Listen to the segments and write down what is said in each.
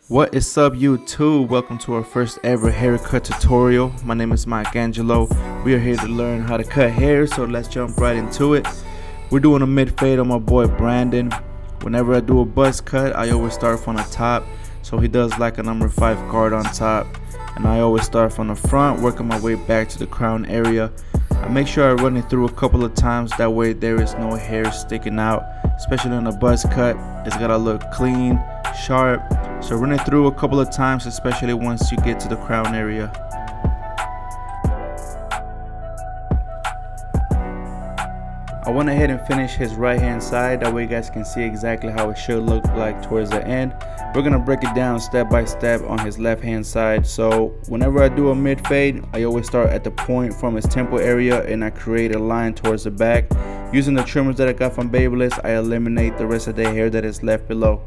What is up, YouTube? Welcome to our first ever haircut tutorial. My name is Mike Angelo. We are here to learn how to cut hair, so let's jump right into it. We're doing a mid fade on my boy Brandon. Whenever I do a buzz cut, I always start from the top, so he does like a number 5 guard on top, and I always start from the front, working my way back to the crown area. I make sure I run it through a couple of times, that way there is no hair sticking out, especially on a buzz cut. It's gotta look clean, sharp, so run it through a couple of times, especially once you get to the crown area. I went ahead and finished his right hand side, that way you guys can see exactly how it should look like towards the end. We're gonna break it down step by step on his left hand side. So whenever I do a mid fade, I always start at the point from his temple area and I create a line towards the back. Using the trimmers that I got from Babyliss, I eliminate the rest of the hair that is left below.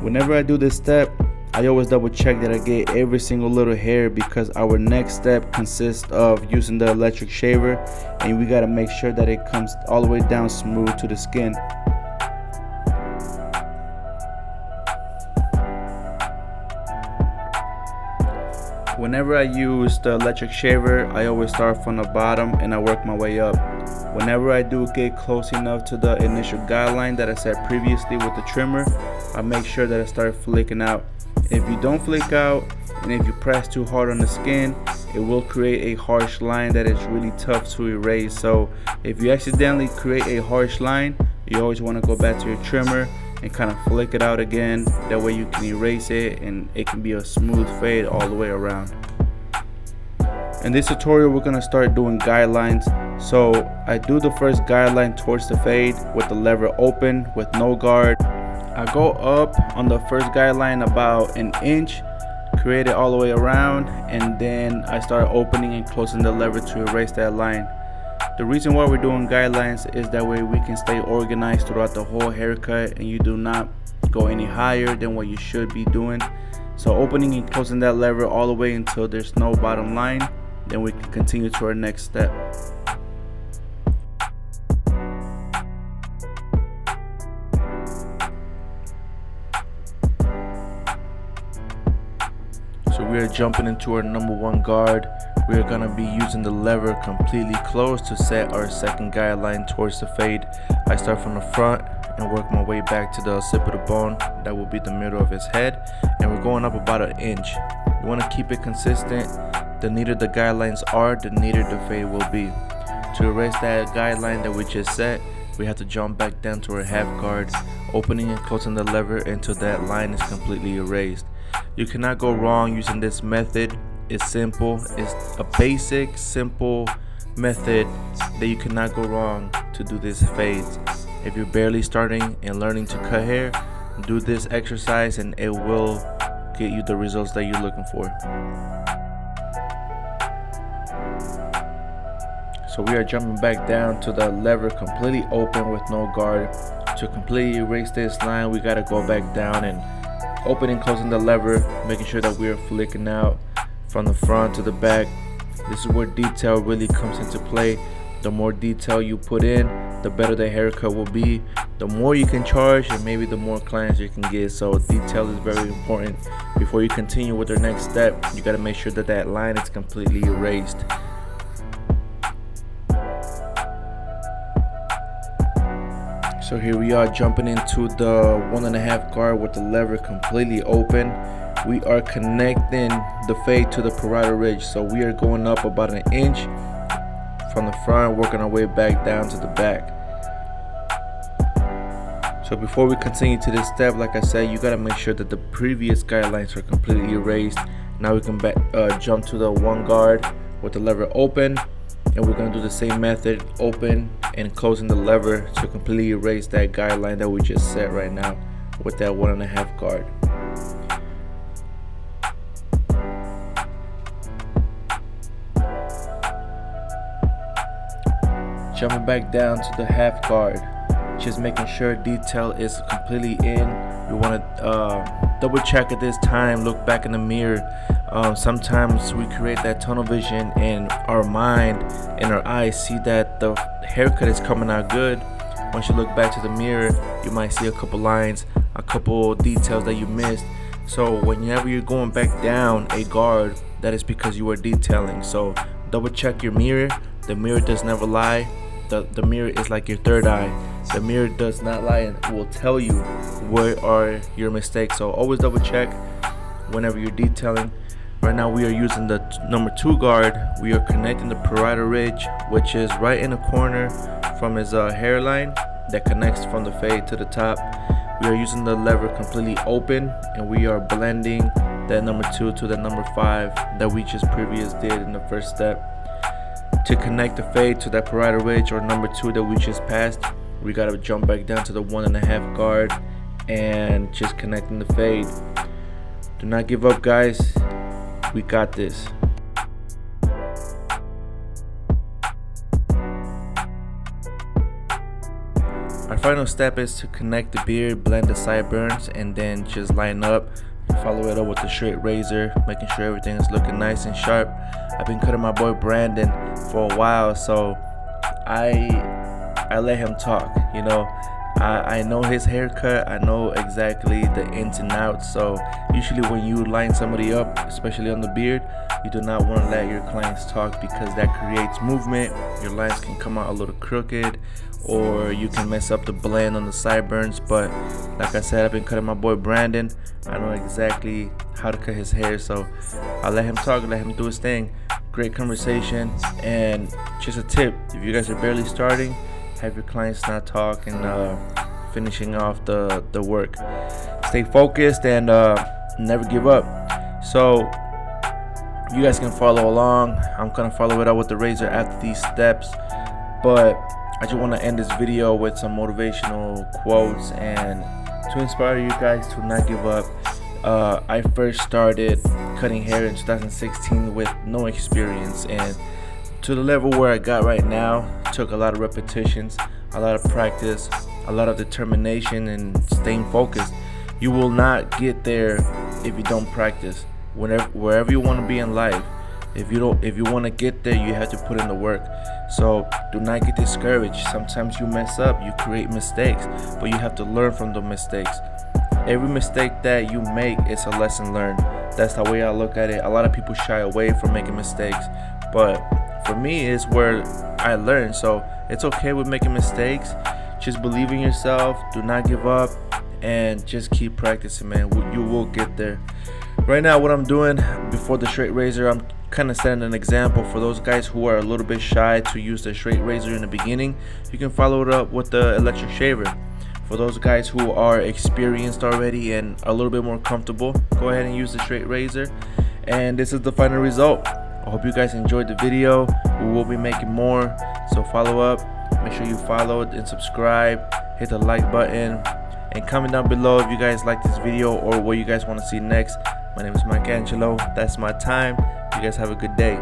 Whenever I do this step, I always double check that I get every single little hair, because our next step consists of using the electric shaver, and we gotta make sure that it comes all the way down smooth to the skin. Whenever I use the electric shaver, I always start from the bottom and I work my way up. Whenever I do get close enough to the initial guideline that I set previously with the trimmer, I make sure that I start flicking out. If you don't flick out, and if you press too hard on the skin, it will create a harsh line that is really tough to erase. So if you accidentally create a harsh line, you always want to go back to your trimmer and kind of flick it out again. That way you can erase it and it can be a smooth fade all the way around. In this tutorial, we're going to start doing guidelines. So I do the first guideline towards the fade with the lever open with no guard. I go up on the first guideline about an inch, create it all the way around, and then I start opening and closing the lever to erase that line. The reason why we're doing guidelines is that way we can stay organized throughout the whole haircut and you do not go any higher than what you should be doing. So opening and closing that lever all the way until there's no bottom line, then we can continue to our next step. So we are jumping into our number 1 guard. We are going to be using the lever completely closed to set our second guideline towards the fade. I start from the front and work my way back to the occipital bone. That will be the middle of his head. And we're going up about an inch. You want to keep it consistent. The neater the guidelines are, the neater the fade will be. To erase that guideline that we just set, we have to jump back down to our half guard, opening and closing the lever until that line is completely erased. You cannot go wrong using this method. It's simple. It's a basic, simple method that you cannot go wrong to do this fades. If you're barely starting and learning to cut hair, do this exercise and it will get you the results that you're looking for. So we are jumping back down to the lever completely open with no guard. To completely erase this line, we gotta go back down and open and closing the lever, making sure that we are flicking out from the front to the back. This is where detail really comes into play. The more detail you put in, the better the haircut will be. The more you can charge, and maybe the more clients you can get. So detail is very important. Before you continue with the next step, you gotta make sure that that line is completely erased. So here we are jumping into the 1.5 guard with the lever completely open. We are connecting the fade to the parietal ridge. So we are going up about an inch from the front, working our way back down to the back. So before we continue to this step, like I said, you gotta make sure that the previous guidelines are completely erased. Now we can jump to the 1 guard with the lever open. And we're going to do the same method, open and closing the lever to completely erase that guideline that we just set right now with that 1.5 guard. Jumping back down to the half guard, just making sure detail is completely in. We want to double check at this time, look back in the mirror. Sometimes we create that tunnel vision in our mind and our eyes see that the haircut is coming out good. Once you look back to the mirror, you might see a couple lines, a couple details that you missed. So whenever you're going back down a guard, that is because you are detailing. So double check your mirror. The mirror does never lie. The mirror is like your third eye. The mirror does not lie and will tell you where are your mistakes. So always double check whenever you're detailing. Right now we are using the number 2 guard. We are connecting the parietal ridge, which is right in the corner from his hairline that connects from the fade to the top. We are using the lever completely open, and we are blending that number 2 to the number 5 that we just previously did in the first step. To connect the fade to that parietal ridge or number 2 that we just passed, we gotta jump back down to the 1.5 guard and just connecting the fade. Do not give up, guys. We got this. Our final step is to connect the beard, blend the sideburns, and then just line up. Follow it up with the straight razor, making sure everything is looking nice and sharp. I've been cutting my boy Brandon for a while, so I let him talk. You know, I know his haircut. I know exactly the ins and outs. So usually when you line somebody up, especially on the beard, you do not want to let your clients talk because that creates movement. Your lines can come out a little crooked, or you can mess up the blend on the sideburns. But like I said, I've been cutting my boy Brandon. I know exactly how to cut his hair, so I'll let him talk, let him do his thing. Great conversation. And just a tip, if you guys are barely starting, have your clients not talk and finishing off the work. Stay focused and never give up. So you guys can follow along. I'm gonna follow it up with the razor after these steps, but I just want to end this video with some motivational quotes and to inspire you guys to not give up. I first started cutting hair in 2016 with no experience, and to the level where I got right now took a lot of repetitions, a lot of practice, a lot of determination, and staying focused. You will not get there if you don't practice. Wherever you want to be in life, if you want to get there, you have to put in the work. So do not get discouraged. Sometimes you mess up, you create mistakes, but you have to learn from the mistakes. Every mistake that you make is a lesson learned. That's the way I look at it. A lot of people shy away from making mistakes, but for me, it's where I learn. So it's okay with making mistakes. Just believe in yourself. Do not give up, and just keep practicing, man. You will get there. Right now, what I'm doing before the straight razor, I'm kind of setting an example for those guys who are a little bit shy to use the straight razor in the beginning. You can follow it up with the electric shaver. For those guys who are experienced already and a little bit more comfortable, go ahead and use the straight razor. And this is the final result. I hope you guys enjoyed the video. We will be making more, so follow up. Make sure you follow and subscribe. Hit the like button and comment down below if you guys like this video or what you guys want to see next. My name is Mike Angelo. That's my time. You guys have a good day.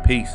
Peace.